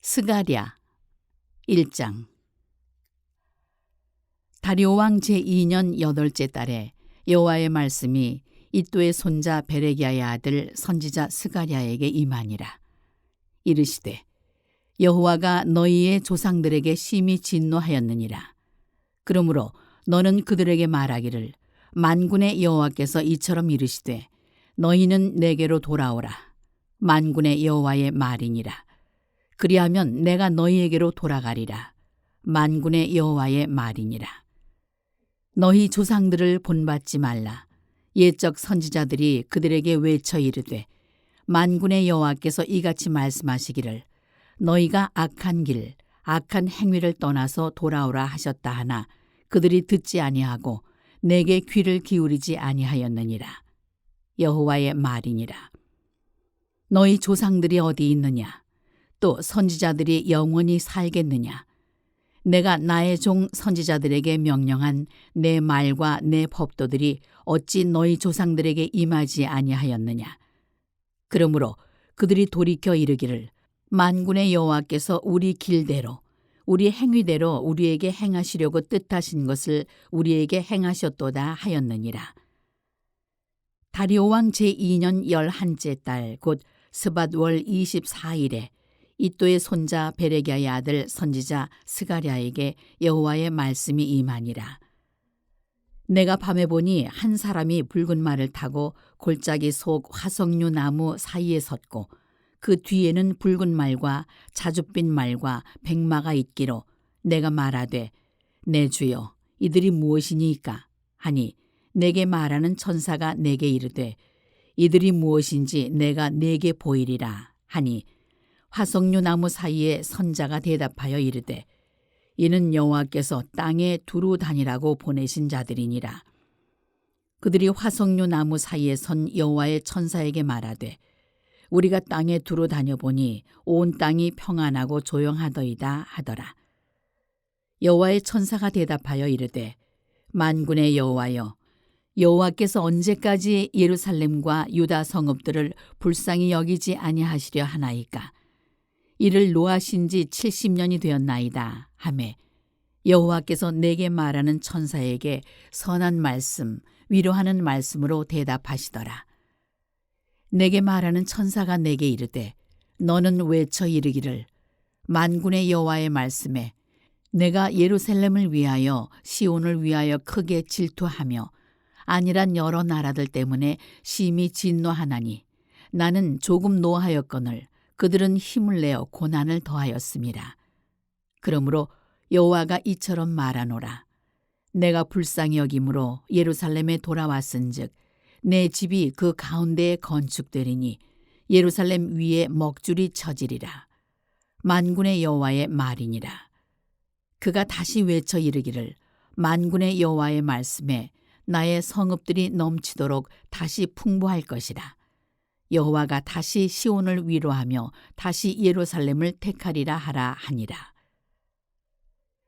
스가랴 1장. 다리오 왕 제2년 8째 달에 여호와의 말씀이 이도의 손자 베레기야의 아들 선지자 스가랴에게 임하니라. 이르시되 여호와가 너희의 조상들에게 심히 진노하였느니라. 그러므로 너는 그들에게 말하기를 만군의 여호와께서 이처럼 이르시되 너희는 내게로 돌아오라. 만군의 여호와의 말이니라. 그리하면 내가 너희에게로 돌아가리라. 만군의 여호와의 말이니라. 너희 조상들을 본받지 말라. 옛적 선지자들이 그들에게 외쳐 이르되 만군의 여호와께서 이같이 말씀하시기를 너희가 악한 길, 악한 행위를 떠나서 돌아오라 하셨다 하나 그들이 듣지 아니하고 내게 귀를 기울이지 아니하였느니라. 여호와의 말이니라. 너희 조상들이 어디 있느냐? 또 선지자들이 영원히 살겠느냐? 내가 나의 종 선지자들에게 명령한 내 말과 내 법도들이 어찌 너희 조상들에게 임하지 아니하였느냐? 그러므로 그들이 돌이켜 이르기를 만군의 여호와께서 우리 길대로 우리 행위대로 우리에게 행하시려고 뜻하신 것을 우리에게 행하셨도다 하였느니라. 다리오 왕 제2년 11째 달 곧 스밧월 24일에 이도의 손자 베레기야의 아들 선지자 스가랴에게 여호와의 말씀이 임하니라. 내가 밤에 보니 한 사람이 붉은 말을 타고 골짜기 속 화석류 나무 사이에 섰고 그 뒤에는 붉은 말과 자줏빛 말과 백마가 있기로 내가 말하되 내 주여 이들이 무엇이니까 하니 내게 말하는 천사가 내게 이르되 이들이 무엇인지 내가 내게 보이리라 하니 화석류 나무 사이에 선자가 대답하여 이르되 이는 여호와께서 땅에 두루 다니라고 보내신 자들이니라. 그들이 화석류 나무 사이에 선 여호와의 천사에게 말하되 우리가 땅에 두루 다녀보니 온 땅이 평안하고 조용하더이다 하더라. 여호와의 천사가 대답하여 이르되 만군의 여호와여 여호와께서 언제까지 예루살렘과 유다 성읍들을 불쌍히 여기지 아니하시려 하나이까? 이를 노하신 지 70년이 되었나이다 하매 여호와께서 내게 말하는 천사에게 선한 말씀, 위로하는 말씀으로 대답하시더라. 내게 말하는 천사가 내게 이르되 너는 외쳐 이르기를 만군의 여호와의 말씀에 내가 예루살렘을 위하여 시온을 위하여 크게 질투하며 아니란 여러 나라들 때문에 심히 진노하나니 나는 조금 노하였거늘 그들은 힘을 내어 고난을 더하였습니다. 그러므로 여호와가 이처럼 말하노라. 내가 불쌍히 여김으로 예루살렘에 돌아왔은즉 내 집이 그 가운데에 건축되리니 예루살렘 위에 먹줄이 쳐지리라. 만군의 여호와의 말이니라. 그가 다시 외쳐 이르기를 만군의 여호와의 말씀에 나의 성읍들이 넘치도록 다시 풍부할 것이라. 여호와가 다시 시온을 위로하며 다시 예루살렘을 택하리라 하라 하니라.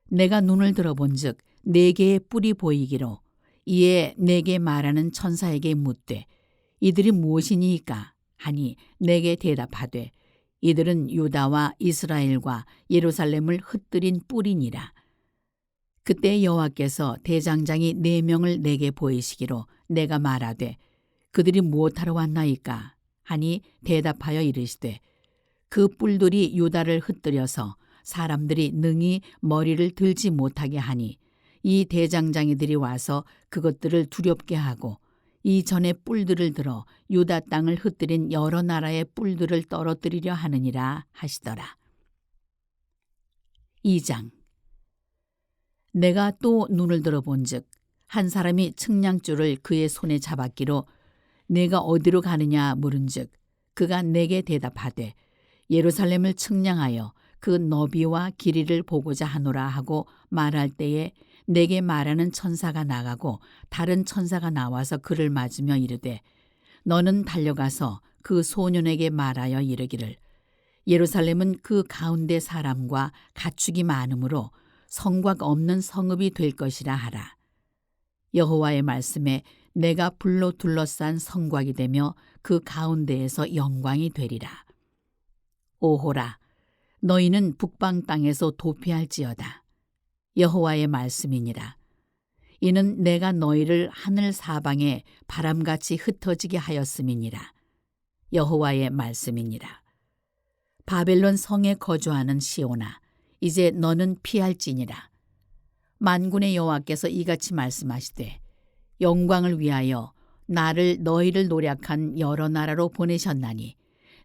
내가 눈을 들어본즉 네 개의 뿔이 보이기로 이에 내게 말하는 천사에게 묻되 이들이 무엇이니까 하니 내게 대답하되 이들은 유다와 이스라엘과 예루살렘을 흩뜨린 뿔이니라. 그때 여호와께서 대장장이 4명을 내게 보이시기로 내가 말하되 그들이 무엇하러 왔나이까 하니 대답하여 이르시되 그 뿔들이 유다를 흩뜨려서 사람들이 능히 머리를 들지 못하게 하니 이 대장장이들이 와서 그것들을 두렵게 하고 이전에 뿔들을 들어 유다 땅을 흩뜨린 여러 나라의 뿔들을 떨어뜨리려 하느니라 하시더라. 2장. 내가 또 눈을 들어본즉 한 사람이 측량줄을 그의 손에 잡았기로 내가 어디로 가느냐 물은즉 그가 내게 대답하되 예루살렘을 측량하여 그 너비와 길이를 보고자 하노라 하고 말할 때에 내게 말하는 천사가 나가고 다른 천사가 나와서 그를 맞으며 이르되 너는 달려가서 그 소년에게 말하여 이르기를 예루살렘은 그 가운데 사람과 가축이 많으므로 성곽 없는 성읍이 될 것이라 하라. 여호와의 말씀에 내가 불로 둘러싼 성곽이 되며 그 가운데에서 영광이 되리라. 오호라, 너희는 북방 땅에서 도피할지어다. 여호와의 말씀이니라. 이는 내가 너희를 하늘 사방에 바람같이 흩어지게 하였음이니라. 여호와의 말씀이니라. 바벨론 성에 거주하는 시온아, 이제 너는 피할지니라. 만군의 여호와께서 이같이 말씀하시되 영광을 위하여 나를 너희를 노략한 여러 나라로 보내셨나니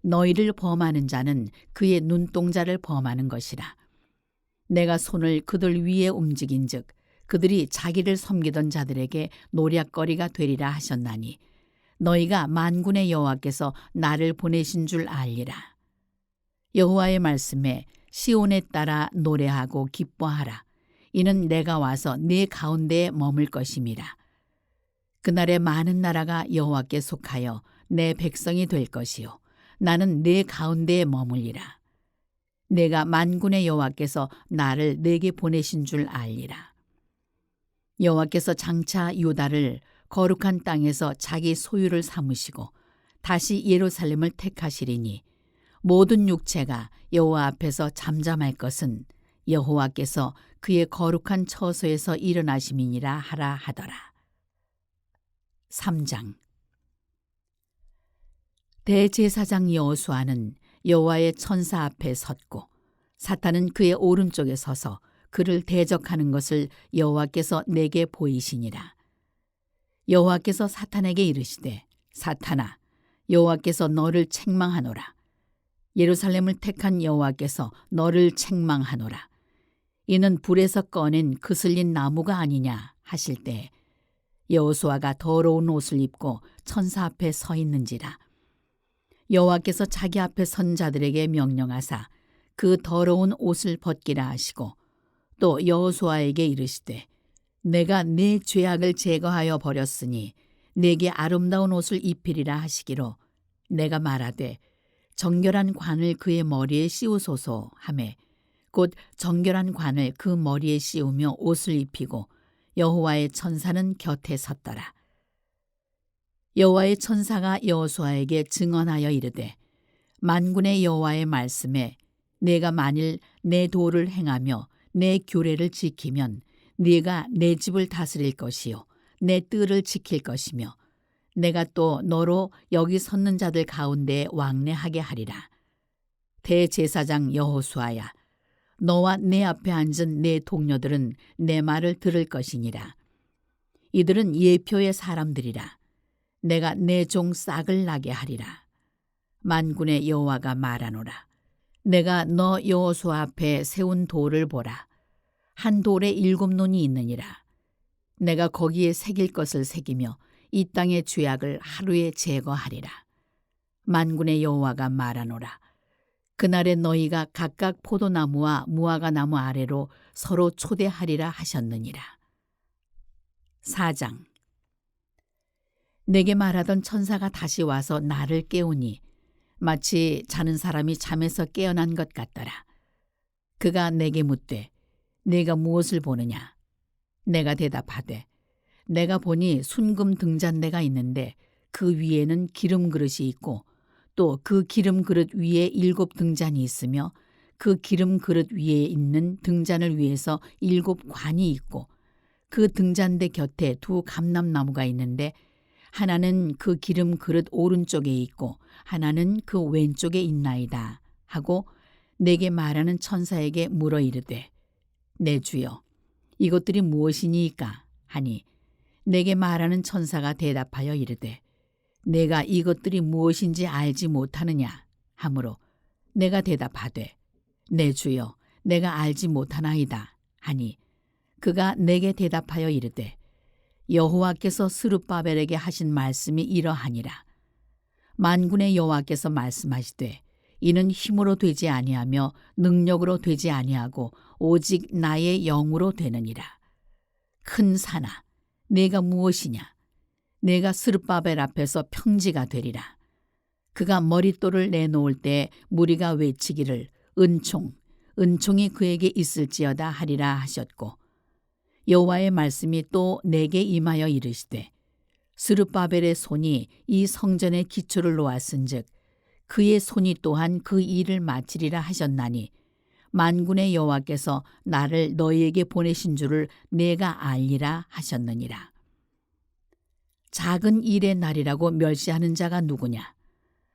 너희를 범하는 자는 그의 눈동자를 범하는 것이라. 내가 손을 그들 위에 움직인즉 그들이 자기를 섬기던 자들에게 노략거리가 되리라 하셨나니 너희가 만군의 여호와께서 나를 보내신 줄 알리라. 여호와의 말씀에 시온에 따라 노래하고 기뻐하라. 이는 내가 와서 네 가운데에 머물 것임이라. 그날에 많은 나라가 여호와께 속하여 내 백성이 될 것이요 나는 네 가운데에 머물리라. 내가 만군의 여호와께서 나를 내게 보내신 줄 알리라. 여호와께서 장차 유다를 거룩한 땅에서 자기 소유를 삼으시고 다시 예루살렘을 택하시리니 모든 육체가 여호와 앞에서 잠잠할 것은 여호와께서 그의 거룩한 처소에서 일어나심이니라 하라 하더라. 3장. 대제사장 여호수아는 여호와의 천사 앞에 섰고 사탄은 그의 오른쪽에 서서 그를 대적하는 것을 여호와께서 내게 보이시니라. 여호와께서 사탄에게 이르시되 사탄아, 여호와께서 너를 책망하노라. 예루살렘을 택한 여호와께서 너를 책망하노라. 이는 불에서 꺼낸 그슬린 나무가 아니냐 하실 때 여호수아가 더러운 옷을 입고 천사 앞에 서 있는지라. 여호와께서 자기 앞에 선 자들에게 명령하사 그 더러운 옷을 벗기라 하시고 또 여호수아에게 이르시되 내가 네 죄악을 제거하여 버렸으니 내게 아름다운 옷을 입히리라 하시기로 내가 말하되 정결한 관을 그의 머리에 씌우소서 하매 곧 정결한 관을 그 머리에 씌우며 옷을 입히고 여호와의 천사는 곁에 섰더라. 여호와의 천사가 여호수아에게 증언하여 이르되 만군의 여호와의 말씀에 내가 만일 내 도를 행하며 내 규례를 지키면 네가 내 집을 다스릴 것이요 내 뜰을 지킬 것이며 내가 또 너로 여기 섰는 자들 가운데 왕래하게 하리라. 대제사장 여호수아야, 너와 내 앞에 앉은 내 동료들은 내 말을 들을 것이니라. 이들은 예표의 사람들이라. 내가 내 종 싹을 나게 하리라. 만군의 여호와가 말하노라. 내가 너 여호수아 앞에 세운 돌을 보라. 한 돌에 7눈이 있느니라. 내가 거기에 새길 것을 새기며 이 땅의 죄악을 하루에 제거하리라. 만군의 여호와가 말하노라. 그날에 너희가 각각 포도나무와 무화과나무 아래로 서로 초대하리라 하셨느니라. 4장. 내게 말하던 천사가 다시 와서 나를 깨우니 마치 자는 사람이 잠에서 깨어난 것 같더라. 그가 내게 묻되 네가 무엇을 보느냐? 내가 대답하되 내가 보니 순금 등잔대가 있는데 그 위에는 기름 그릇이 있고 또 그 기름 그릇 위에 7 등잔이 있으며 그 기름 그릇 위에 있는 등잔을 위해서 7 관이 있고 그 등잔대 곁에 2 감람나무가 있는데 하나는 그 기름 그릇 오른쪽에 있고 하나는 그 왼쪽에 있나이다 하고 내게 말하는 천사에게 물어 이르되 내 주여 이것들이 무엇이니이까 하니 내게 말하는 천사가 대답하여 이르되 내가 이것들이 무엇인지 알지 못하느냐 하므로 내가 대답하되 내 주여 내가 알지 못하나이다 하니 그가 내게 대답하여 이르되 여호와께서 스룹바벨에게 하신 말씀이 이러하니라. 만군의 여호와께서 말씀하시되 이는 힘으로 되지 아니하며 능력으로 되지 아니하고 오직 나의 영으로 되느니라. 큰 산아, 네가 무엇이냐? 내가 스룹바벨 앞에서 평지가 되리라. 그가 머릿돌을 내놓을 때 무리가 외치기를 은총이 그에게 있을지어다 하리라 하셨고 여호와의 말씀이 또 내게 임하여 이르시되 스룹바벨의 손이 이 성전의 기초를 놓았은즉 그의 손이 또한 그 일을 마치리라 하셨나니 만군의 여호와께서 나를 너희에게 보내신 줄을 내가 알리라 하셨느니라. 작은 일의 날이라고 멸시하는 자가 누구냐?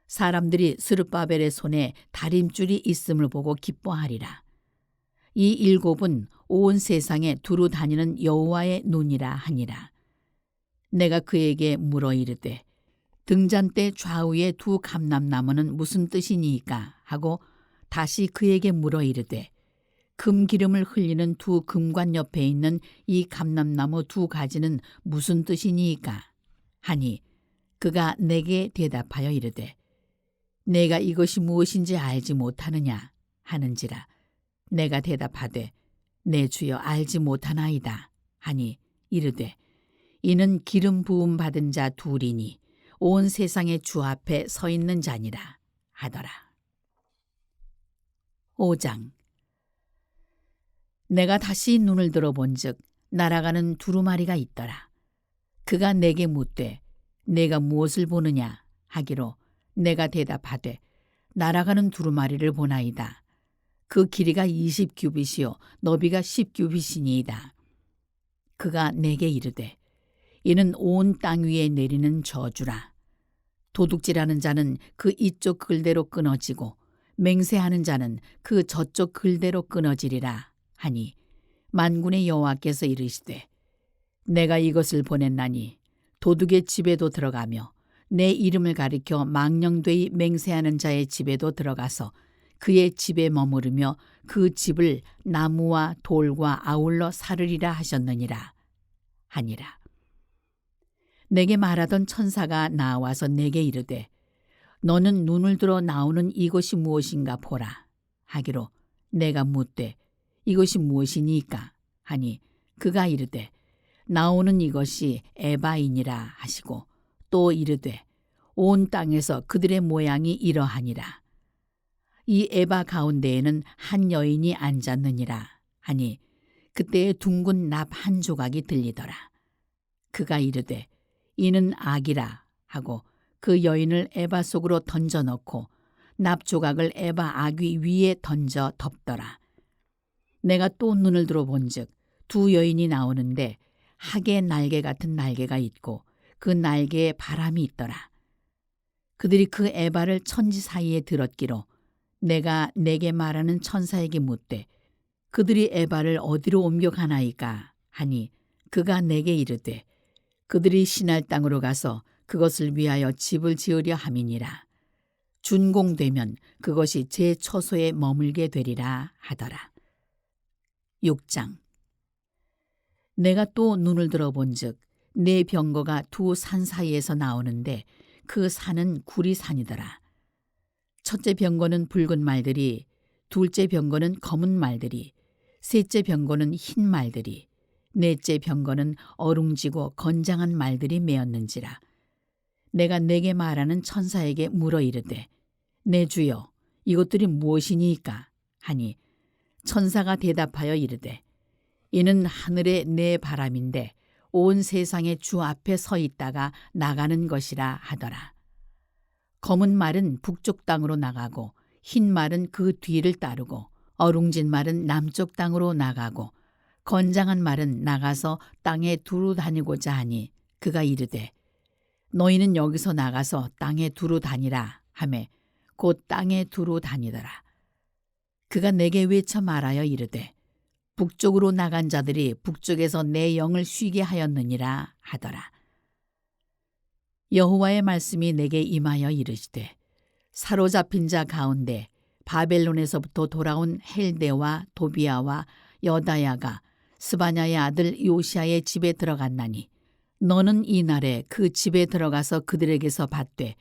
사람들이 스룹바벨의 손에 다림줄이 있음을 보고 기뻐하리라. 이 일곱은 온 세상에 두루 다니는 여호와의 눈이라 하니라. 내가 그에게 물어 이르되 등잔대 좌우에 두 감람나무는 무슨 뜻이니이까 하고 다시 그에게 물어 이르되 금기름을 흘리는 두 금관 옆에 있는 이 감람나무 두 가지는 무슨 뜻이니이까 하니 그가 내게 대답하여 이르되 내가 이것이 무엇인지 알지 못하느냐 하는지라. 내가 대답하되 내 주여 알지 못하나이다 하니 이르되 이는 기름 부음 받은 자 둘이니 온 세상의 주 앞에 서 있는 자니라 하더라. 5장. 내가 다시 눈을 들어본즉 날아가는 두루마리가 있더라. 그가 내게 묻되 내가 무엇을 보느냐 하기로 내가 대답하되 날아가는 두루마리를 보나이다. 그 길이가 20규빗이요 너비가 10규빗이니이다. 그가 내게 이르되 이는 온 땅 위에 내리는 저주라. 도둑질하는 자는 그 이쪽 글대로 끊어지고 맹세하는 자는 그 저쪽 글대로 끊어지리라 하니 만군의 여호와께서 이르시되 내가 이것을 보냈나니 도둑의 집에도 들어가며 내 이름을 가리켜 망령되이 맹세하는 자의 집에도 들어가서 그의 집에 머무르며 그 집을 나무와 돌과 아울러 사르리라 하셨느니라 하니라. 내게 말하던 천사가 나와서 내게 이르되 너는 눈을 들어 나오는 이것이 무엇인가 보라 하기로 내가 묻되 이것이 무엇이니까 하니 그가 이르되 나오는 이것이 에바이니라 하시고 또 이르되 온 땅에서 그들의 모양이 이러하니라. 이 에바 가운데에는 한 여인이 앉았느니라 하니 그때에 둥근 납 한 조각이 들리더라. 그가 이르되 이는 악이라 하고 그 여인을 에바 속으로 던져넣고 납 조각을 에바 아귀 위에 던져 덮더라. 내가 또 눈을 들어본즉 두 여인이 나오는데 학의 날개 같은 날개가 있고 그 날개에 바람이 있더라. 그들이 그 에바를 천지 사이에 들었기로 내가 내게 말하는 천사에게 묻되 그들이 에바를 어디로 옮겨가나이까 하니 그가 내게 이르되 그들이 신할 땅으로 가서 그것을 위하여 집을 지으려 함이니라. 준공되면 그것이 제 처소에 머물게 되리라 하더라. 6장. 내가 또 눈을 들어본즉 네 병거가 두 산 사이에서 나오는데 그 산은 구리산이더라. 첫째 병거는 붉은 말들이, 둘째 병거는 검은 말들이, 셋째 병거는 흰 말들이, 넷째 병거는 어룽지고 건장한 말들이 메었는지라. 내가 내게 말하는 천사에게 물어 이르되 내 주여 이것들이 무엇이니까 하니 천사가 대답하여 이르되 이는 하늘의 내 바람인데 온 세상의 주 앞에 서 있다가 나가는 것이라 하더라. 검은 말은 북쪽 땅으로 나가고 흰 말은 그 뒤를 따르고 어룽진 말은 남쪽 땅으로 나가고 건장한 말은 나가서 땅에 두루 다니고자 하니 그가 이르되 너희는 여기서 나가서 땅에 두루 다니라 하매 곧 땅에 두루 다니더라. 그가 내게 외쳐 말하여 이르되 북쪽으로 나간 자들이 북쪽에서 내 영을 쉬게 하였느니라 하더라. 여호와의 말씀이 내게 임하여 이르시되 사로잡힌 자 가운데 바벨론에서부터 돌아온 헬데와 도비아와 여다야가 스바냐의 아들 요시아의 집에 들어갔나니 너는 이날에 그 집에 들어가서 그들에게서 받되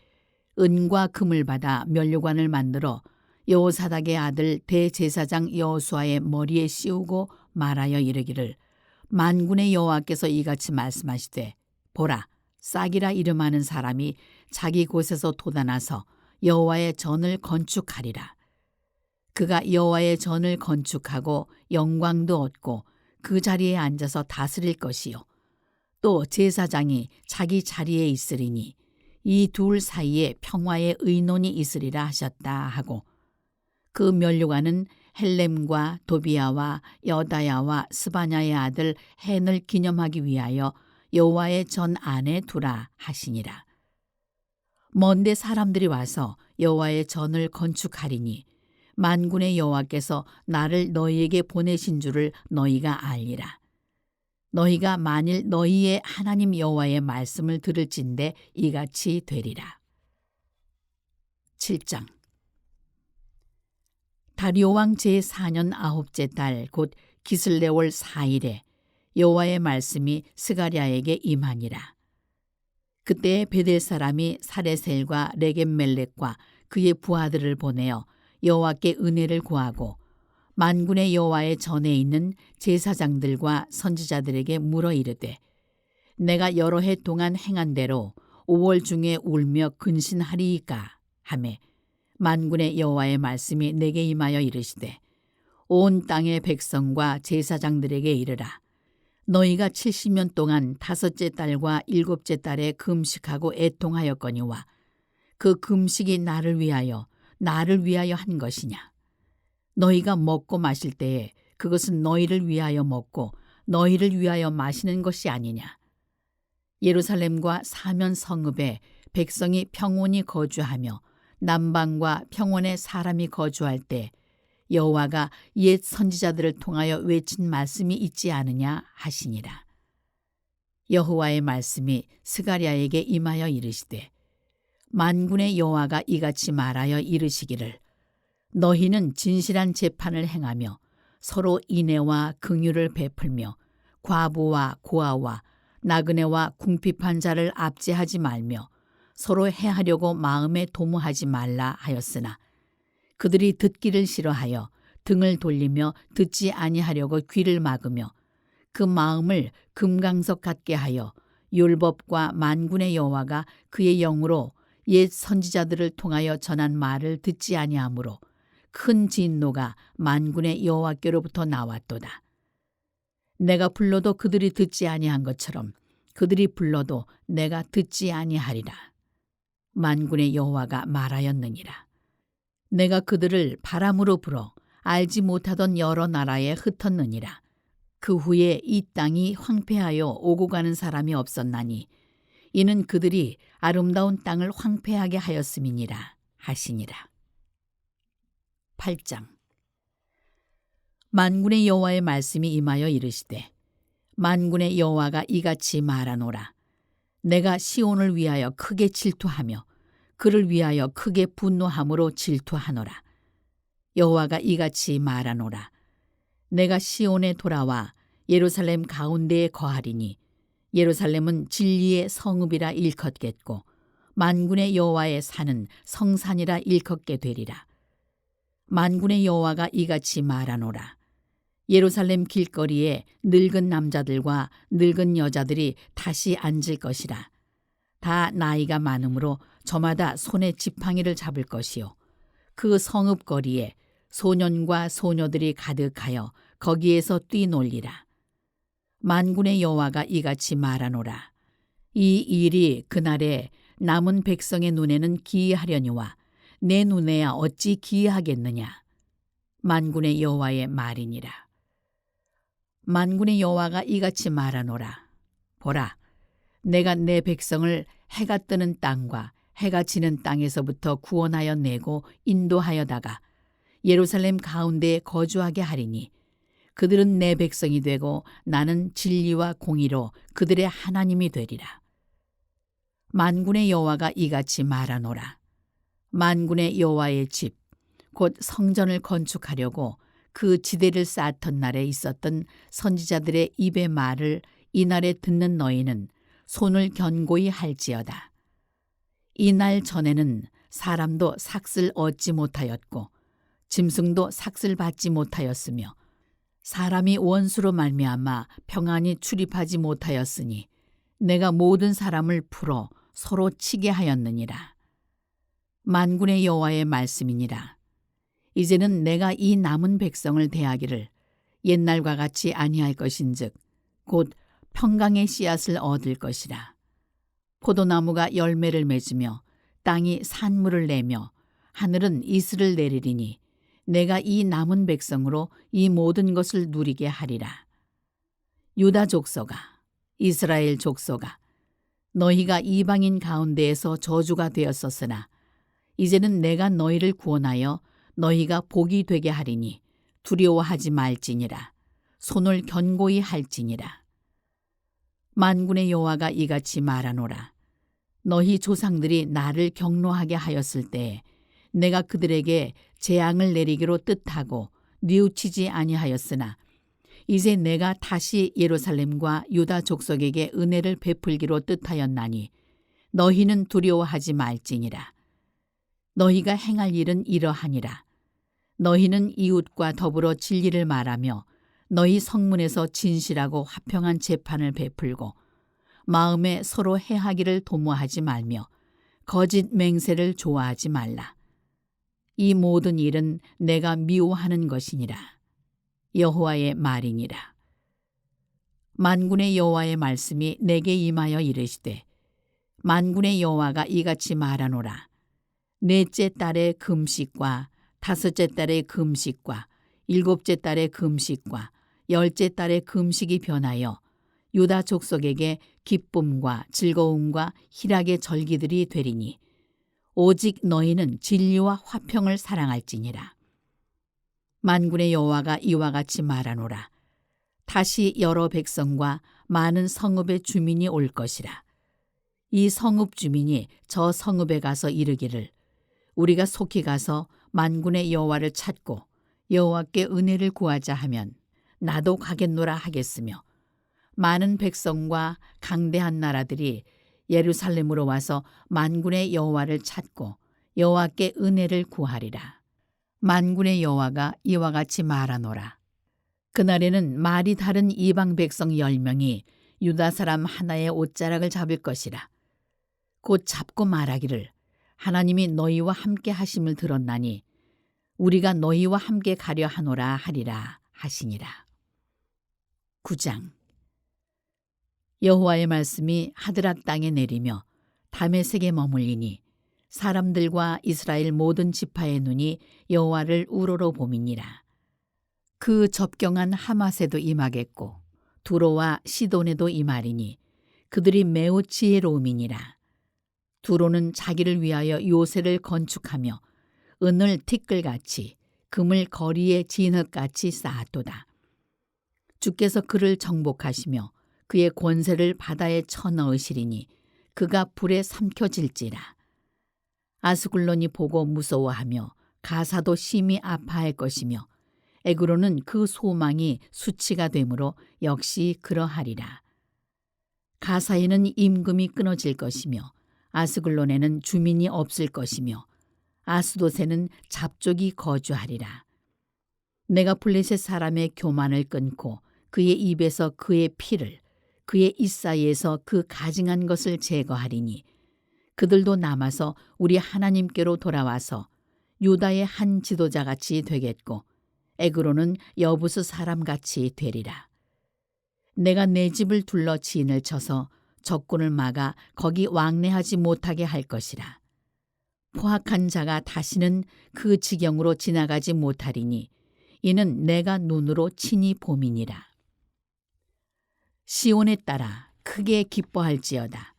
은과 금을 받아 면류관을 만들어 여호사닥의 아들 대제사장 여호수아의 머리에 씌우고 말하여 이르기를 만군의 여호와께서 이같이 말씀하시되 보라 싹이라 이름하는 사람이 자기 곳에서 돋아나서 여호와의 전을 건축하리라. 그가 여호와의 전을 건축하고 영광도 얻고 그 자리에 앉아서 다스릴 것이요 또 제사장이 자기 자리에 있으리니 이 둘 사이에 평화의 의논이 있으리라 하셨다 하고 그 면류관은 헬렘과 도비야와 여다야와 스바냐의 아들 헨을 기념하기 위하여 여호와의 전 안에 두라 하시니라. 먼데 사람들이 와서 여호와의 전을 건축하리니 만군의 여호와께서 나를 너희에게 보내신 줄을 너희가 알리라. 너희가 만일 너희의 하나님 여호와의 말씀을 들을진대 이같이 되리라. 7장. 다리오 왕 제4년 9째 달 곧 기슬레월 4일에 여호와의 말씀이 스가랴에게 임하니라. 그때 베델 사람이 사레셀과 레겜멜렉과 그의 부하들을 보내어 여호와께 은혜를 구하고 만군의 여호와의 전에 있는 제사장들과 선지자들에게 물어 이르되 내가 여러 해 동안 행한 대로 5월 중에 울며 근신하리이까 하매 만군의 여호와의 말씀이 내게 임하여 이르시되 온 땅의 백성과 제사장들에게 이르라. 너희가 70년 동안 5째 달과 7째 달에 금식하고 애통하였거니와 그 금식이 나를 위하여 한 것이냐. 너희가 먹고 마실 때에 그것은 너희를 위하여 먹고 너희를 위하여 마시는 것이 아니냐. 예루살렘과 사면 성읍에 백성이 평온히 거주하며 남방과 평원에 사람이 거주할 때 여호와가 옛 선지자들을 통하여 외친 말씀이 있지 않으냐 하시니라. 여호와의 말씀이 스가랴에게 임하여 이르시되 만군의 여호와가 이같이 말하여 이르시기를 너희는 진실한 재판을 행하며 서로 인애와 긍휼을 베풀며 과부와 고아와 나그네와 궁핍한 자를 압제하지 말며 서로 해하려고 마음에 도모하지 말라 하였으나 그들이 듣기를 싫어하여 등을 돌리며 듣지 아니하려고 귀를 막으며 그 마음을 금강석 같게 하여 율법과 만군의 여호와가 그의 영으로 옛 선지자들을 통하여 전한 말을 듣지 아니하므로 큰 진노가 만군의 여호와께로부터 나왔도다. 내가 불러도 그들이 듣지 아니한 것처럼 그들이 불러도 내가 듣지 아니하리라. 만군의 여호와가 말하였느니라. 내가 그들을 바람으로 불어 알지 못하던 여러 나라에 흩었느니라. 그 후에 이 땅이 황폐하여 오고 가는 사람이 없었나니 이는 그들이 아름다운 땅을 황폐하게 하였음이니라 하시니라. 8장. 만군의 여호와의 말씀이 임하여 이르시되 만군의 여호와가 이같이 말하노라. 내가 시온을 위하여 크게 질투하며 그를 위하여 크게 분노함으로 질투하노라. 여호와가 이같이 말하노라. 내가 시온에 돌아와 예루살렘 가운데에 거하리니 예루살렘은 진리의 성읍이라 일컫겠고 만군의 여호와의 산은 성산이라 일컫게 되리라. 만군의 여호와가 이같이 말하노라. 예루살렘 길거리에 늙은 남자들과 늙은 여자들이 다시 앉을 것이라. 다 나이가 많으므로 저마다 손에 지팡이를 잡을 것이요. 그 성읍 거리에 소년과 소녀들이 가득하여 거기에서 뛰놀리라. 만군의 여호와가 이같이 말하노라. 이 일이 그날에 남은 백성의 눈에는 기이하려니와 내 눈에야 어찌 기이하겠느냐. 만군의 여호와의 말이니라. 만군의 여호와가 이같이 말하노라. 보라, 내가 내 백성을 해가 뜨는 땅과 해가 지는 땅에서부터 구원하여 내고 인도하여다가 예루살렘 가운데에 거주하게 하리니 그들은 내 백성이 되고 나는 진리와 공의로 그들의 하나님이 되리라. 만군의 여호와가 이같이 말하노라. 만군의 여호와의 집, 곧 성전을 건축하려고 그 지대를 쌓던 날에 있었던 선지자들의 입의 말을 이날에 듣는 너희는 손을 견고히 할지어다. 이날 전에는 사람도 삭슬 얻지 못하였고 짐승도 삭슬 받지 못하였으며 사람이 원수로 말미암아 평안히 출입하지 못하였으니 내가 모든 사람을 풀어 서로 치게 하였느니라. 만군의 여호와의 말씀이니라. 이제는 내가 이 남은 백성을 대하기를 옛날과 같이 아니할 것인즉 곧 평강의 씨앗을 얻을 것이라. 포도나무가 열매를 맺으며 땅이 산물을 내며 하늘은 이슬을 내리리니 내가 이 남은 백성으로 이 모든 것을 누리게 하리라. 유다 족속아, 이스라엘 족속아, 너희가 이방인 가운데에서 저주가 되었었으나 이제는 내가 너희를 구원하여 너희가 복이 되게 하리니 두려워하지 말지니라. 손을 견고히 할지니라. 만군의 여호와가 이같이 말하노라. 너희 조상들이 나를 경노하게 하였을 때에 내가 그들에게 재앙을 내리기로 뜻하고 뉘우치지 아니하였으나 이제 내가 다시 예루살렘과 유다 족속에게 은혜를 베풀기로 뜻하였나니 너희는 두려워하지 말지니라. 너희가 행할 일은 이러하니라. 너희는 이웃과 더불어 진리를 말하며 너희 성문에서 진실하고 화평한 재판을 베풀고 마음에 서로 해하기를 도모하지 말며 거짓 맹세를 좋아하지 말라. 이 모든 일은 내가 미워하는 것이니라. 여호와의 말이니라. 만군의 여호와의 말씀이 내게 임하여 이르시되 만군의 여호와가 이같이 말하노라. 넷째 달의 금식과 다섯째 달의 금식과 일곱째 달의 금식과 열째 달의 금식이 변하여 유다 족속에게 기쁨과 즐거움과 희락의 절기들이 되리니 오직 너희는 진리와 화평을 사랑할지니라. 만군의 여호와가 이와 같이 말하노라. 다시 여러 백성과 많은 성읍의 주민이 올 것이라. 이 성읍 주민이 저 성읍에 가서 이르기를 우리가 속히 가서 만군의 여호와를 찾고 여호와께 은혜를 구하자 하면 나도 가겠노라 하겠으며 많은 백성과 강대한 나라들이 예루살렘으로 와서 만군의 여호와를 찾고 여호와께 은혜를 구하리라. 만군의 여호와가 이와 같이 말하노라. 그날에는 말이 다른 이방 백성 10명이 유다 사람 하나의 옷자락을 잡을 것이라. 곧 잡고 말하기를 하나님이 너희와 함께 하심을 들었나니 우리가 너희와 함께 가려 하노라 하리라 하시니라. 9장. 여호와의 말씀이 하드락 땅에 내리며 다메섹에 머물리니 사람들과 이스라엘 모든 지파의 눈이 여호와를 우러러 봄이니라. 그 접경한 하맛에도 임하겠고 두로와 시돈에도 임하리니 그들이 매우 지혜로움이니라. 두로는 자기를 위하여 요새를 건축하며 은을 티끌같이 금을 거리에 진흙같이 쌓았도다. 주께서 그를 정복하시며 그의 권세를 바다에 쳐넣으시리니 그가 불에 삼켜질지라. 아스글론이 보고 무서워하며 가사도 심히 아파할 것이며 에그로는 그 소망이 수치가 되므로 역시 그러하리라. 가사에는 임금이 끊어질 것이며 아스글론에는 주민이 없을 것이며 아스돗에는 잡족이 거주하리라. 내가 블레셋 사람의 교만을 끊고 그의 입에서 그의 피를 그의 입 사이에서 그 가증한 것을 제거하리니 그들도 남아서 우리 하나님께로 돌아와서 유다의 한 지도자같이 되겠고 에그로는 여부스 사람같이 되리라. 내가 내 집을 둘러 진을 쳐서 적군을 막아 거기 왕래하지 못하게 할 것이라. 포악한 자가 다시는 그 지경으로 지나가지 못하리니 이는 내가 눈으로 친히 봄이니라. 시온에 따라 크게 기뻐할지어다.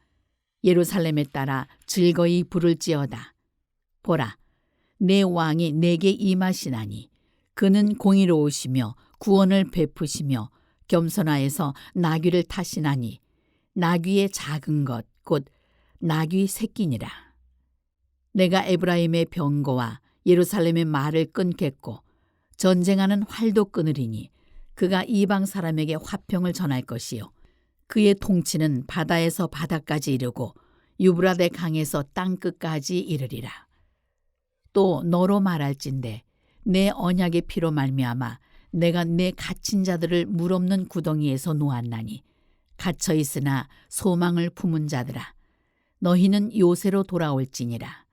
예루살렘에 따라 즐거이 부를지어다. 보라, 내 왕이 내게 임하시나니 그는 공의로우시며 구원을 베푸시며 겸손하여서 나귀를 타시나니 나귀의 작은 것 곧 나귀 새끼니라. 내가 에브라임의 병거와 예루살렘의 말을 끊겠고 전쟁하는 활도 끊으리니 그가 이방 사람에게 화평을 전할 것이요 그의 통치는 바다에서 바다까지 이르고 유브라데 강에서 땅끝까지 이르리라. 또 너로 말할진대 내 언약의 피로 말미암아 내가 내 갇힌 자들을 물 없는 구덩이에서 놓았나니 갇혀 있으나 소망을 품은 자들아 너희는 요새로 돌아올지니라.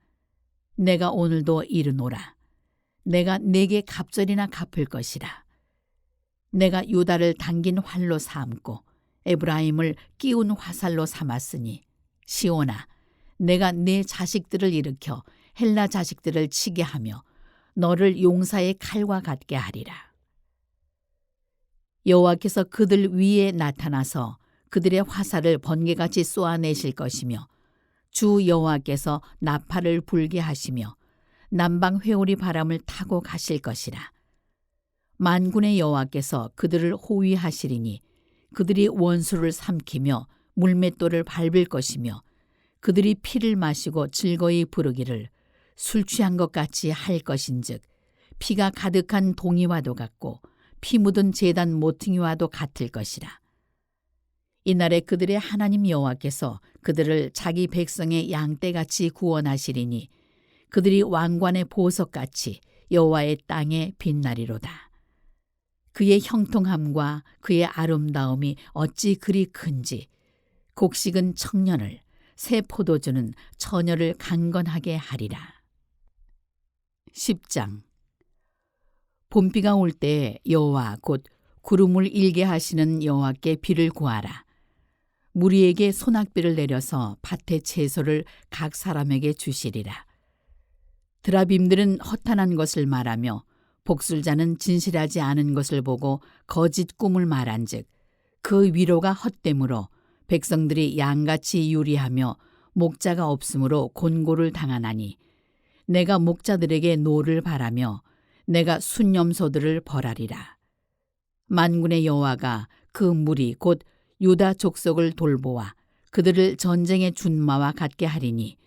내가 오늘도 이르노라. 내가 네게 갑절이나 갚을 것이라. 내가 유다를 당긴 활로 삼고 에브라임을 끼운 화살로 삼았으니 시온아 내가 네 자식들을 일으켜 헬라 자식들을 치게 하며 너를 용사의 칼과 같게 하리라. 여호와께서 그들 위에 나타나서 그들의 화살을 번개같이 쏘아내실 것이며 주 여호와께서 나팔을 불게 하시며 남방 회오리 바람을 타고 가실 것이라. 만군의 여호와께서 그들을 호위하시리니 그들이 원수를 삼키며 물맷돌을 밟을 것이며 그들이 피를 마시고 즐거이 부르기를 술 취한 것 같이 할 것인즉 피가 가득한 동이와도 같고 피 묻은 제단 모퉁이와도 같을 것이라. 이날에 그들의 하나님 여호와께서 그들을 자기 백성의 양떼같이 구원하시리니 그들이 왕관의 보석같이 여호와의 땅에 빛나리로다. 그의 형통함과 그의 아름다움이 어찌 그리 큰지 곡식은 청년을 새 포도주는 처녀를 강건하게 하리라. 10장. 봄비가 올 때 여호와 곧 구름을 일게 하시는 여호와께 비를 구하라. 무리에게 소낙비를 내려서 밭의 채소를 각 사람에게 주시리라. 드라빔들은 허탄한 것을 말하며 복술자는 진실하지 않은 것을 보고 거짓 꿈을 말한즉 그 위로가 헛되므로 백성들이 양같이 유리하며 목자가 없으므로 곤고를 당하나니 내가 목자들에게 노를 바라며 내가 순념소들을 벌하리라. 만군의 여호와가 그 무리 곧 유다 족속을 돌보아 그들을 전쟁의 준마와 같게 하리니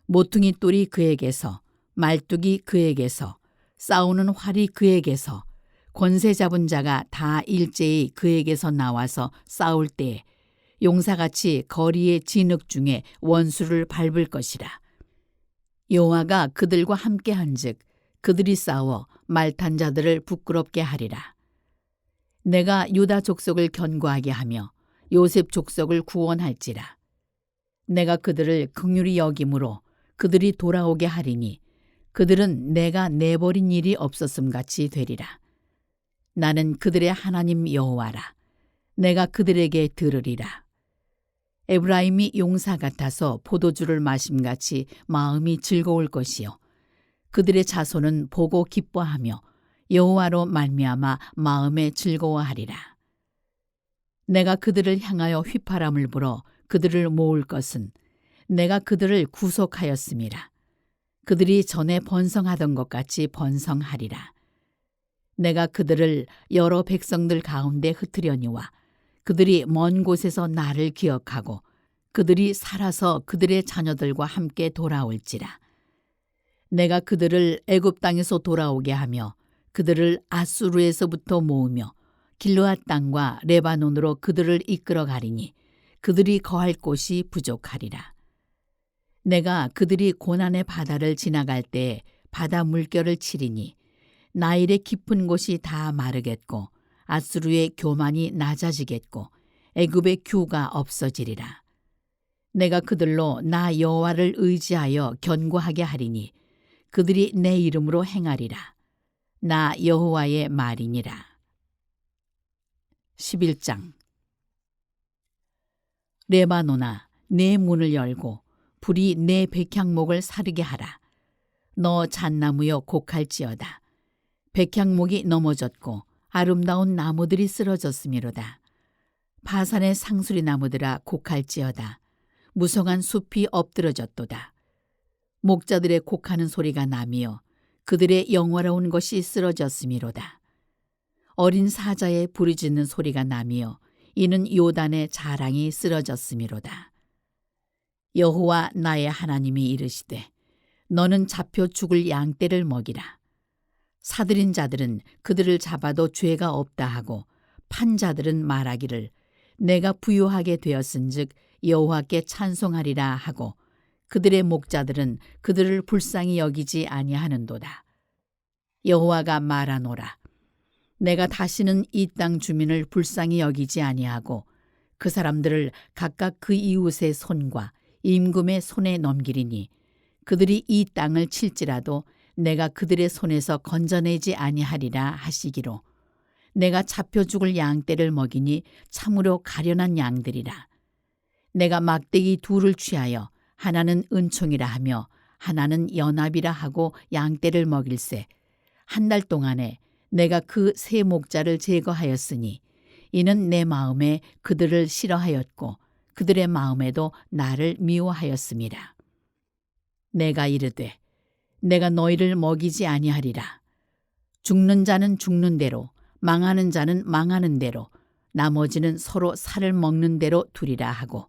모퉁이 똘이 그에게서 말뚝이 그에게서 싸우는 활이 그에게서 권세 잡은 자가 다 일제히 그에게서 나와서 싸울 때에 용사같이 거리의 진흙 중에 원수를 밟을 것이라. 여호와가 그들과 함께한즉 그들이 싸워 말탄 자들을 부끄럽게 하리라. 내가 유다 족속을 견고하게 하며 요셉 족속을 구원할지라. 내가 그들을 긍휼히 여김으로 그들이 돌아오게 하리니 그들은 내가 내버린 일이 없었음같이 되리라. 나는 그들의 하나님 여호와라. 내가 그들에게 들으리라. 에브라임이 용사 같아서 포도주를 마심같이 마음이 즐거울 것이요 그들의 자손은 보고 기뻐하며 여호와로 말미암아 마음에 즐거워하리라. 내가 그들을 향하여 휘파람을 불어 그들을 모을 것은 내가 그들을 구속하였음이라. 그들이 전에 번성하던 것 같이 번성하리라. 내가 그들을 여러 백성들 가운데 흩으려니와 그들이 먼 곳에서 나를 기억하고 그들이 살아서 그들의 자녀들과 함께 돌아올지라. 내가 그들을 애굽 땅에서 돌아오게 하며 그들을 아수르에서부터 모으며 길르앗 땅과 레바논으로 그들을 이끌어 가리니 그들이 거할 곳이 부족하리라. 내가 그들이 고난의 바다를 지나갈 때 바다 물결을 치리니 나일의 깊은 곳이 다 마르겠고 아수르의 교만이 낮아지겠고 애굽의 규가 없어지리라. 내가 그들로 나 여호와를 의지하여 견고하게 하리니 그들이 내 이름으로 행하리라. 나 여호와의 말이니라. 11장. 레바논아, 내 문을 열고 불이 내 백향목을 사르게 하라. 너 잣나무여 곡할지어다. 백향목이 넘어졌고 아름다운 나무들이 쓰러졌음이로다. 바산의 상수리 나무들아 곡할지어다. 무성한 숲이 엎드러졌도다. 목자들의 곡하는 소리가 나며 그들의 영화로운 것이 쓰러졌음이로다. 어린 사자의 부르짖는 소리가 나며 이는 요단의 자랑이 쓰러졌음이로다. 여호와 나의 하나님이 이르시되 너는 잡혀 죽을 양떼를 먹이라. 사들인 자들은 그들을 잡아도 죄가 없다 하고 판 자들은 말하기를 내가 부유하게 되었은즉 여호와께 찬송하리라 하고 그들의 목자들은 그들을 불쌍히 여기지 아니하는도다. 여호와가 말하노라. 내가 다시는 이 땅 주민을 불쌍히 여기지 아니하고 그 사람들을 각각 그 이웃의 손과 임금의 손에 넘기리니 그들이 이 땅을 칠지라도 내가 그들의 손에서 건져내지 아니하리라 하시기로 내가 잡혀 죽을 양떼를 먹이니 참으로 가련한 양들이라. 내가 막대기 둘을 취하여 하나는 은총이라 하며 하나는 연합이라 하고 양떼를 먹일세 한 달 동안에 내가 그 세 목자를 제거하였으니 이는 내 마음에 그들을 싫어하였고 그들의 마음에도 나를 미워하였습니다. 내가 이르되 내가 너희를 먹이지 아니하리라. 죽는 자는 죽는 대로 망하는 자는 망하는 대로 나머지는 서로 살을 먹는 대로 두리라 하고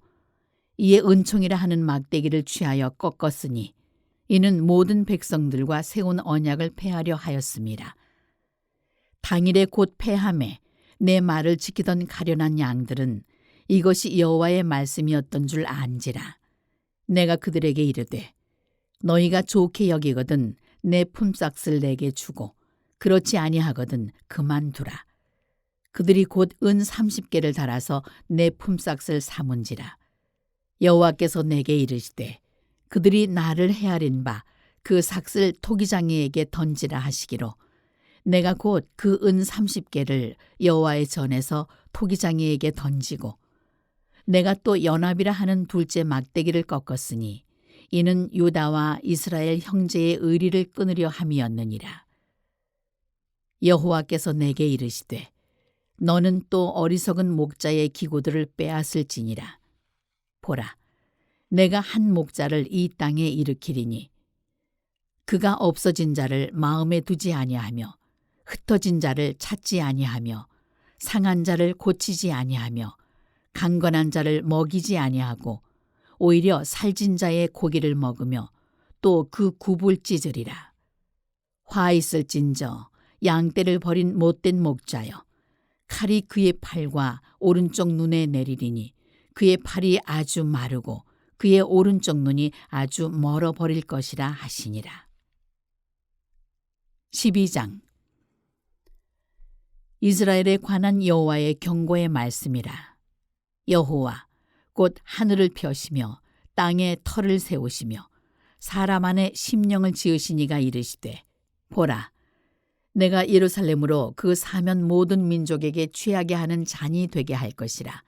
이에 은총이라 하는 막대기를 취하여 꺾었으니 이는 모든 백성들과 세운 언약을 폐하려 하였습니다. 당일에 곧 폐함에 내 말을 지키던 가련한 양들은 이것이 여호와의 말씀이었던 줄 안지라. 내가 그들에게 이르되 너희가 좋게 여기거든 내 품삯을 내게 주고 그렇지 아니하거든 그만두라. 그들이 곧 은 30개를 달아서 내 품삯을 삼은지라. 여호와께서 내게 이르시되 그들이 나를 헤아린 바 그 삭을 토기장이에게 던지라 하시기로 내가 곧 그 은 30개를 여호와의 전에서 토기장이에게 던지고 내가 또 연합이라 하는 둘째 막대기를 꺾었으니 이는 유다와 이스라엘 형제의 의리를 끊으려 함이었느니라. 여호와께서 내게 이르시되 너는 또 어리석은 목자의 기구들을 빼앗을지니라. 보라, 내가 한 목자를 이 땅에 일으키리니 그가 없어진 자를 마음에 두지 아니하며 흩어진 자를 찾지 아니하며 상한 자를 고치지 아니하며 강건한 자를 먹이지 아니하고 오히려 살진 자의 고기를 먹으며 또 그 굽을 찢으리라. 화 있을진저 양떼를 버린 못된 목자여 칼이 그의 팔과 오른쪽 눈에 내리리니 그의 팔이 아주 마르고 그의 오른쪽 눈이 아주 멀어 버릴 것이라 하시니라. 12장 이스라엘에 관한 여호와의 경고의 말씀이라. 여호와 곧 하늘을 펴시며 땅에 터를 세우시며 사람 안에 심령을 지으신 이가 이르시되 보라 내가 예루살렘으로 그 사면 모든 민족에게 취하게 하는 잔이 되게 할 것이라.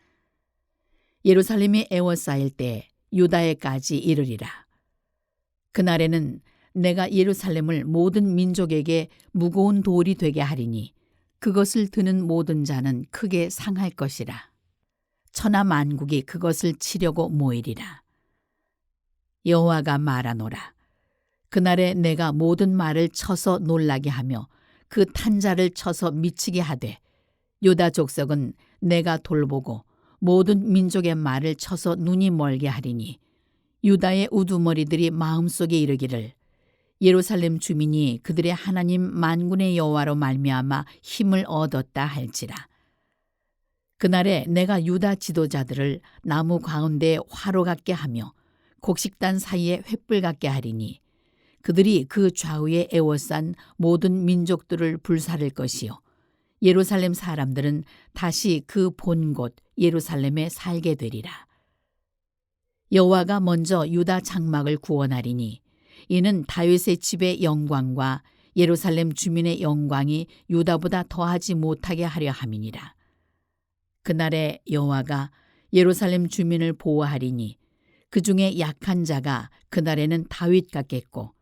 예루살렘이 애워싸일 때 유다에까지 이르리라. 그날에는 내가 예루살렘을 모든 민족에게 무거운 돌이 되게 하리니 그것을 드는 모든 자는 크게 상할 것이라. 천하 만국이 그것을 치려고 모이리라. 여호와가 말하노라. 그날에 내가 모든 말을 쳐서 놀라게 하며 그 탄자를 쳐서 미치게 하되 유다 족속은 내가 돌보고 모든 민족의 말을 쳐서 눈이 멀게 하리니 유다의 우두머리들이 마음속에 이르기를 예루살렘 주민이 그들의 하나님 만군의 여호와로 말미암아 힘을 얻었다 할지라. 그날에 내가 유다 지도자들을 나무 가운데 화로 같게 하며 곡식단 사이에 횃불 같게 하리니 그들이 그 좌우에 에워싼 모든 민족들을 불사를 것이요 예루살렘 사람들은 다시 그 본 곳 예루살렘에 살게 되리라. 여호와가 먼저 유다 장막을 구원하리니 이는 다윗의 집의 영광과 예루살렘 주민의 영광이 유다보다 더하지 못하게 하려 함이니라. 그날에 여호와가 예루살렘 주민을 보호하리니 그 중에 약한 자가 그날에는 다윗 같겠고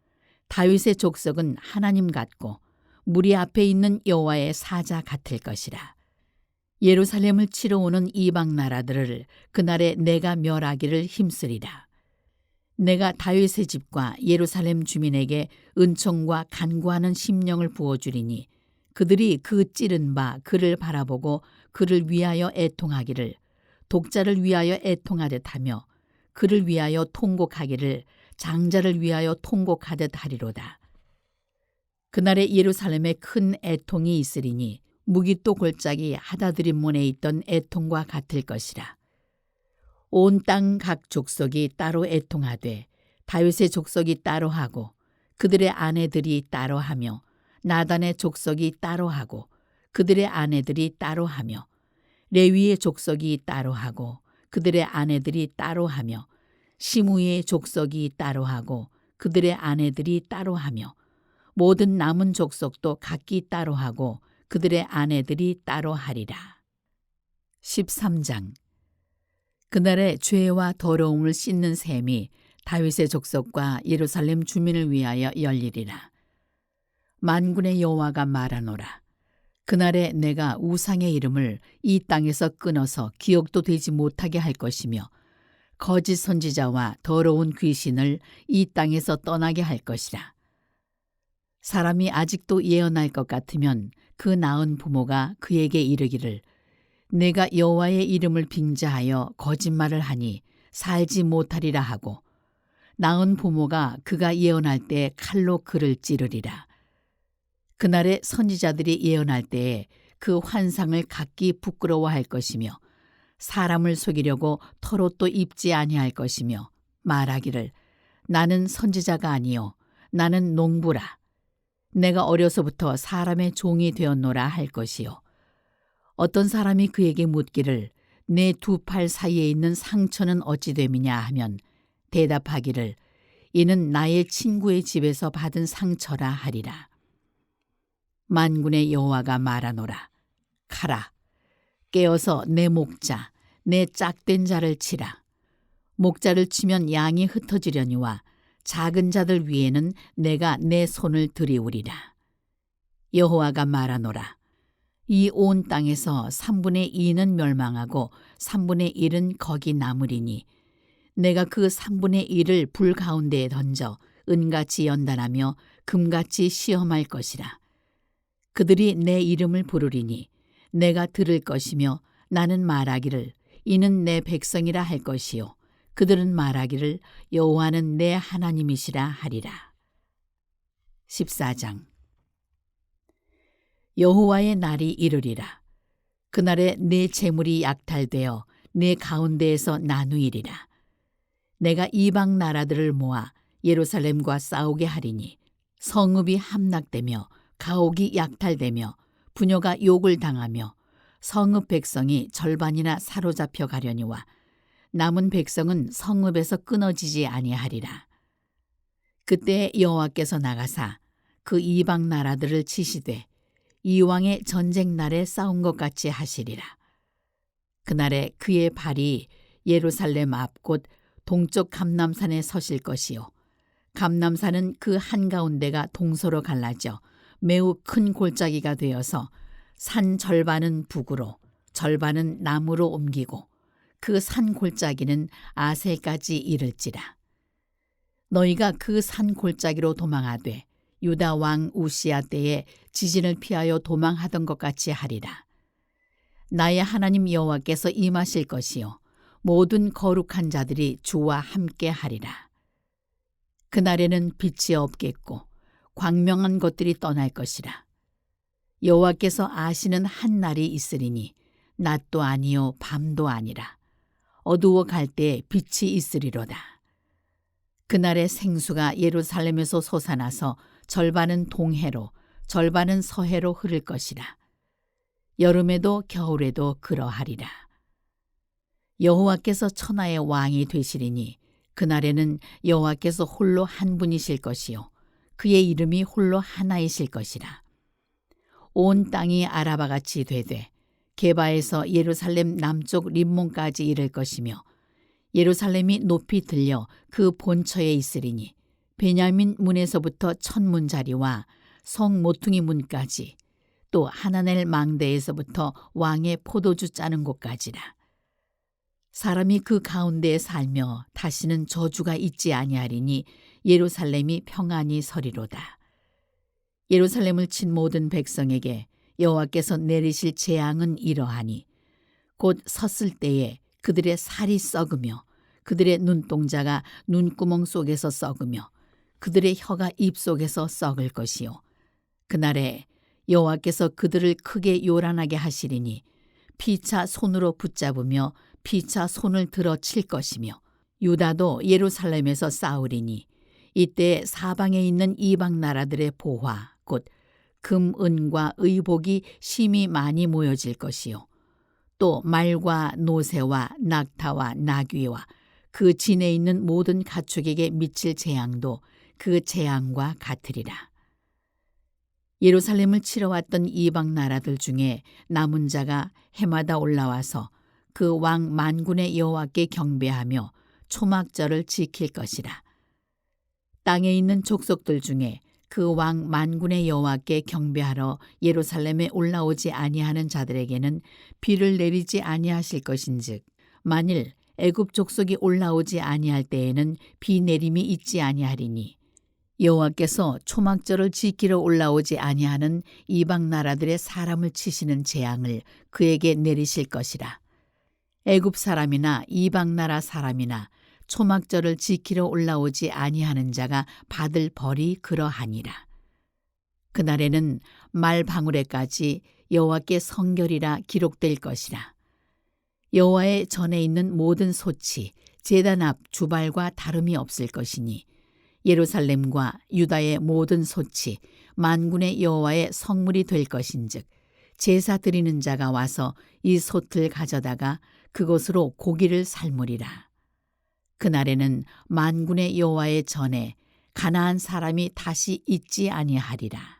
다윗의 족속은 하나님 같고 무리 앞에 있는 여호와의 사자 같을 것이라. 예루살렘을 치러 오는 이방 나라들을 그날에 내가 멸하기를 힘쓰리라. 내가 다윗의 집과 예루살렘 주민에게 은총과 간구하는 심령을 부어주리니 그들이 그 찌른 바 그를 바라보고 그를 위하여 애통하기를 독자를 위하여 애통하듯 하며 그를 위하여 통곡하기를 장자를 위하여 통곡하듯 하리로다. 그날에 예루살렘에 큰 애통이 있으리니 무기또 골짜기 하다드림몬에 있던 애통과 같을 것이라. 온 땅 각 족속이 따로 애통하되 다윗의 족속이 따로 하고 그들의 아내들이 따로 하며 나단의 족속이 따로 하고 그들의 아내들이 따로 하며 레위의 족속이 따로 하고 그들의 아내들이 따로 하며 시므이의 족속이 따로 하고 그들의 아내들이 따로 하며 모든 남은 족속도 각기 따로 하고 그들의 아내들이 따로 하리라. 13장 그날에 죄와 더러움을 씻는 셈이 다윗의 족속과 예루살렘 주민을 위하여 열리리라. 만군의 여호와가 말하노라. 그날에 내가 우상의 이름을 이 땅에서 끊어서 기억도 되지 못하게 할 것이며 거짓 선지자와 더러운 귀신을 이 땅에서 떠나게 할 것이라. 사람이 아직도 예언할 것 같으면 그 낳은 부모가 그에게 이르기를 내가 여호와의 이름을 빙자하여 거짓말을 하니 살지 못하리라 하고 낳은 부모가 그가 예언할 때 칼로 그를 찌르리라. 그날에 선지자들이 예언할 때에 그 환상을 각기 부끄러워할 것이며 사람을 속이려고 털옷도 입지 아니할 것이며 말하기를 나는 선지자가 아니요 나는 농부라. 내가 어려서부터 사람의 종이 되었노라 할 것이요. 어떤 사람이 그에게 묻기를 내 두 팔 사이에 있는 상처는 어찌 됨이냐 하면 대답하기를 이는 나의 친구의 집에서 받은 상처라 하리라. 만군의 여호와가 말하노라. 가라. 깨어서 내 목자, 내 짝된 자를 치라. 목자를 치면 양이 흩어지려니와 작은 자들 위에는 내가 내 손을 들이우리라. 여호와가 말하노라. 이 온 땅에서 3분의 2는 멸망하고 3분의 1은 거기 남으리니 내가 그 3분의 1을 불 가운데에 던져 은같이 연단하며 금같이 시험할 것이라. 그들이 내 이름을 부르리니 내가 들을 것이며 나는 말하기를 이는 내 백성이라 할 것이요 그들은 말하기를 여호와는 내 하나님이시라 하리라. 14장. 여호와의 날이 이르리라. 그날에 내 재물이 약탈되어 내 가운데에서 나누이리라. 내가 이방 나라들을 모아 예루살렘과 싸우게 하리니 성읍이 함락되며 가옥이 약탈되며 부녀가 욕을 당하며 성읍 백성이 절반이나 사로잡혀 가려니와 남은 백성은 성읍에서 끊어지지 아니하리라. 그때 여호와께서 나가사 그 이방 나라들을 치시되 이왕의 전쟁 날에 싸운 것 같이 하시리라. 그날에 그의 발이 예루살렘 앞 곧 동쪽 감람산에 서실 것이요 감람산은 그 한가운데가 동서로 갈라져 매우 큰 골짜기가 되어서 산 절반은 북으로 절반은 남으로 옮기고 그 산 골짜기는 아셀까지 이를지라. 너희가 그 산 골짜기로 도망하되 유다 왕 우시야 때에 지진을 피하여 도망하던 것 같이 하리라. 나의 하나님 여호와께서 임하실 것이요 모든 거룩한 자들이 주와 함께 하리라. 그날에는 빛이 없겠고 광명한 것들이 떠날 것이라. 여호와께서 아시는 한 날이 있으리니 낮도 아니요 밤도 아니라 어두워 갈 때 빛이 있으리로다. 그날에 생수가 예루살렘에서 솟아나서 절반은 동해로 절반은 서해로 흐를 것이라. 여름에도 겨울에도 그러하리라. 여호와께서 천하의 왕이 되시리니 그날에는 여호와께서 홀로 한 분이실 것이요 그의 이름이 홀로 하나이실 것이라. 온 땅이 아라바같이 되되 게바에서 예루살렘 남쪽 림몬까지 이를 것이며 예루살렘이 높이 들려 그 본처에 있으리니 베냐민 문에서부터 천문자리와 성 모퉁이 문까지 또 하나넬 망대에서부터 왕의 포도주 짜는 곳까지라. 사람이 그 가운데에 살며 다시는 저주가 있지 아니하리니 예루살렘이 평안히 서리로다. 예루살렘을 친 모든 백성에게 여호와께서 내리실 재앙은 이러하니 곧 섰을 때에 그들의 살이 썩으며 그들의 눈동자가 눈구멍 속에서 썩으며 그들의 혀가 입 속에서 썩을 것이요 그날에 여호와께서 그들을 크게 요란하게 하시리니 피차 손으로 붙잡으며 피차 손을 들어 칠 것이며 유다도 예루살렘에서 싸우리니 이때 사방에 있는 이방 나라들의 보화 곧 금, 은과 의복이 심히 많이 모여질 것이요 또 말과 노새와 낙타와 나귀와 그 진에 있는 모든 가축에게 미칠 재앙도 그 재앙과 같으리라. 예루살렘을 치러 왔던 이방 나라들 중에 남은 자가 해마다 올라와서 그 왕 만군의 여호와께 경배하며 초막절을 지킬 것이라. 땅에 있는 족속들 중에 그 왕 만군의 여호와께 경배하러 예루살렘에 올라오지 아니하는 자들에게는 비를 내리지 아니하실 것인즉 만일 애굽 족속이 올라오지 아니할 때에는 비 내림이 있지 아니하리니 여호와께서 초막절을 지키러 올라오지 아니하는 이방 나라들의 사람을 치시는 재앙을 그에게 내리실 것이라. 애굽 사람이나 이방 나라 사람이나 초막절을 지키러 올라오지 아니하는 자가 받을 벌이 그러하니라. 그날에는 말방울에까지 여호와께 성결이라 기록될 것이라. 여호와의 전에 있는 모든 소치, 제단 앞 주발과 다름이 없을 것이니 예루살렘과 유다의 모든 소치, 만군의 여호와의 성물이 될 것인즉 제사 드리는 자가 와서 이 솥을 가져다가 그것으로 고기를 삶으리라. 그날에는 만군의 여호와의 전에 가나안 사람이 다시 있지 아니하리라.